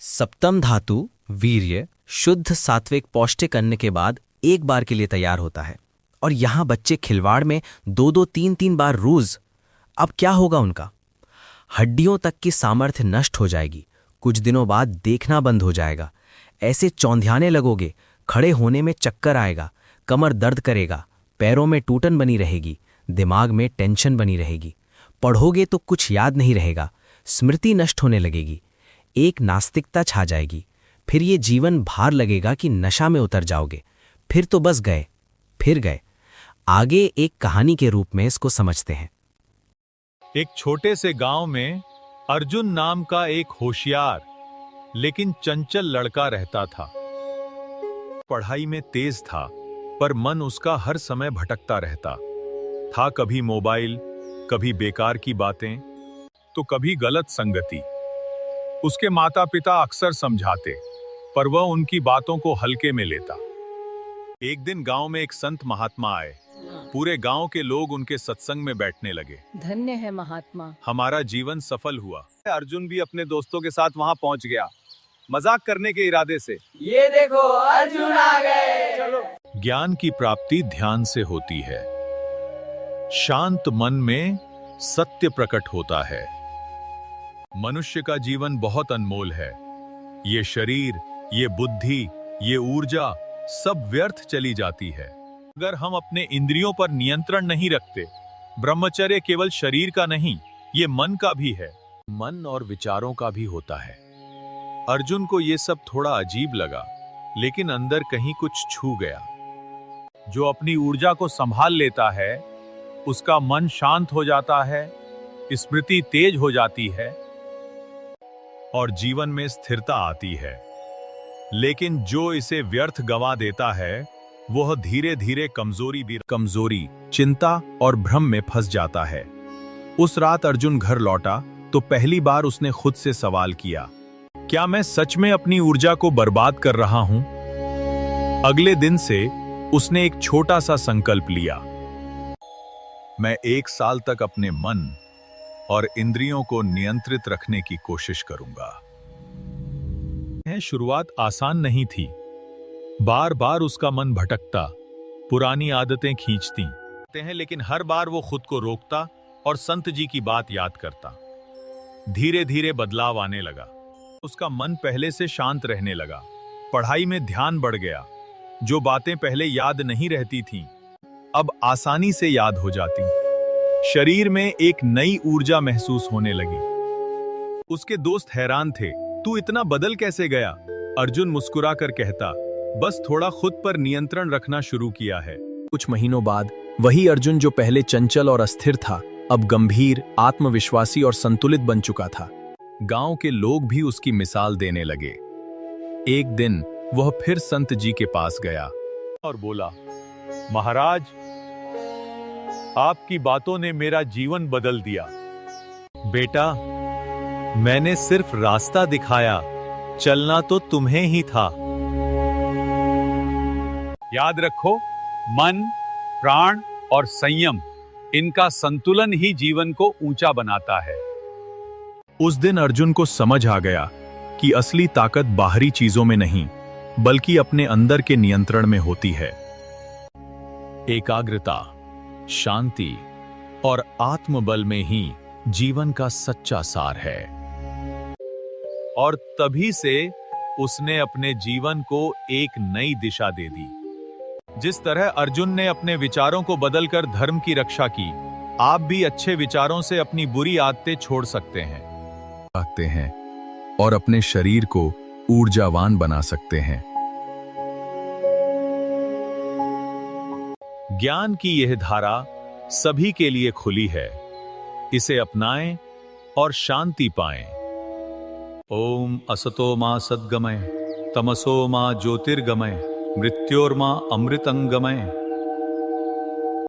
सप्तम धातु वीर्य शुद्ध सात्विक पौष्टिक अन्न के बाद एक बार के लिए तैयार होता है और यहां बच्चे खिलवाड़ में दो दो तीन तीन बार रोज। अब क्या होगा उनका? हड्डियों तक की सामर्थ्य नष्ट हो जाएगी, कुछ दिनों बाद देखना बंद हो जाएगा, ऐसे चौंधियाने लगोगे, खड़े होने में चक्कर आएगा, कमर दर्द करेगा, पैरों में टूटन बनी रहेगी, दिमाग में टेंशन बनी रहेगी, पढ़ोगे तो कुछ याद नहीं रहेगा, स्मृति नष्ट होने लगेगी, एक नास्तिकता छा जाएगी, फिर ये जीवन भार लगेगा कि नशा में उतर जाओगे, फिर तो बस गए, फिर गए। आगे एक कहानी के रूप में इसको समझते हैं। एक छोटे से गांव में अर्जुन नाम का एक होशियार लेकिन चंचल लड़का रहता था। पढ़ाई में तेज था, पर मन उसका हर समय भटकता रहता था। कभी मोबाइल, कभी बेकार की बातें, तो कभी गलत संगति। उसके माता पिता अक्सर समझाते, पर वह उनकी बातों को हल्के में लेता। एक दिन गांव में एक संत महात्मा आए। पूरे गांव के लोग उनके सत्संग में बैठने लगे। धन्य है महात्मा, हमारा जीवन सफल हुआ। अर्जुन भी अपने दोस्तों के साथ वहां पहुंच गया, मजाक करने के इरादे से। ये देखो अर्जुन आ गए। चलो। ज्ञान की प्राप्ति ध्यान से होती है। शांत मन में सत्य प्रकट होता है। मनुष्य का जीवन बहुत अनमोल है। ये शरीर, ये बुद्धि, ये ऊर्जा सब व्यर्थ चली जाती है अगर हम अपने इंद्रियों पर नियंत्रण नहीं रखते। ब्रह्मचर्य केवल शरीर का नहीं, ये मन का भी है। मन और विचारों का भी होता है। अर्जुन को ये सब थोड़ा अजीब लगा, लेकिन अंदर कहीं कुछ छू गया। जो अपनी ऊर्जा को संभाल लेता है, उसका मन शांत हो जाता है, स्मृति तेज हो जाती है और जीवन में स्थिरता आती है। लेकिन जो इसे व्यर्थ गंवा देता है, वह धीरे धीरे कमजोरी, चिंता और भ्रम में फंस जाता है। उस रात अर्जुन घर लौटा तो पहली बार उसने खुद से सवाल किया, क्या मैं सच में अपनी ऊर्जा को बर्बाद कर रहा हूं? अगले दिन से उसने एक छोटा सा संकल्प लिया, मैं 1 साल तक अपने मन और इंद्रियों को नियंत्रित रखने की कोशिश करूंगा। शुरुआत आसान नहीं थी। बार बार उसका मन भटकता, पुरानी आदतें खींचती हैं, लेकिन हर बार वो खुद को रोकता और संत जी की बात याद करता। धीरे धीरे बदलाव आने लगा। उसका मन पहले से शांत रहने लगा। पढ़ाई में ध्यान बढ़ गया। जो बातें पहले याद नहीं रहती थीं, अब आसानी से याद हो जाती। शरीर में एक नई ऊर्जा महसूस होने लगी। उसके दोस्त हैरान थे, तू इतना बदल कैसे गया? अर्जुन मुस्कुराकर कहता, बस थोड़ा खुद पर नियंत्रण रखना शुरू किया है। कुछ महीनों बाद वही अर्जुन जो पहले चंचल और अस्थिर था, अब गंभीर, आत्मविश्वासी और संतुलित बन चुका था। गांव के लोग भी उसकी मिसाल देने लगे। एक दिन वह फिर संत जी के पास गया और बोला, महाराज, आपकी बातों ने मेरा जीवन बदल दिया। बेटा, मैंने सिर्फ रास्ता दिखाया, चलना तो तुम्हें ही था। याद रखो, मन, प्राण और संयम, इनका संतुलन ही जीवन को ऊंचा बनाता है। उस दिन अर्जुन को समझ आ गया कि असली ताकत बाहरी चीजों में नहीं, बल्कि अपने अंदर के नियंत्रण में होती है। एकाग्रता, शांति और आत्मबल में ही जीवन का सच्चा सार है। और तभी से उसने अपने जीवन को एक नई दिशा दे दी। जिस तरह अर्जुन ने अपने विचारों को बदलकर धर्म की रक्षा की, आप भी अच्छे विचारों से अपनी बुरी आदतें छोड़ सकते हैं और अपने शरीर को ऊर्जावान बना सकते हैं। ज्ञान की यह धारा सभी के लिए खुली है। इसे अपनाएं और शांति पाएं। ओम असतो मा सद्गमय, तमसो मा ज्योतिर्गमय, मृत्योर्मा अमृतंगमय।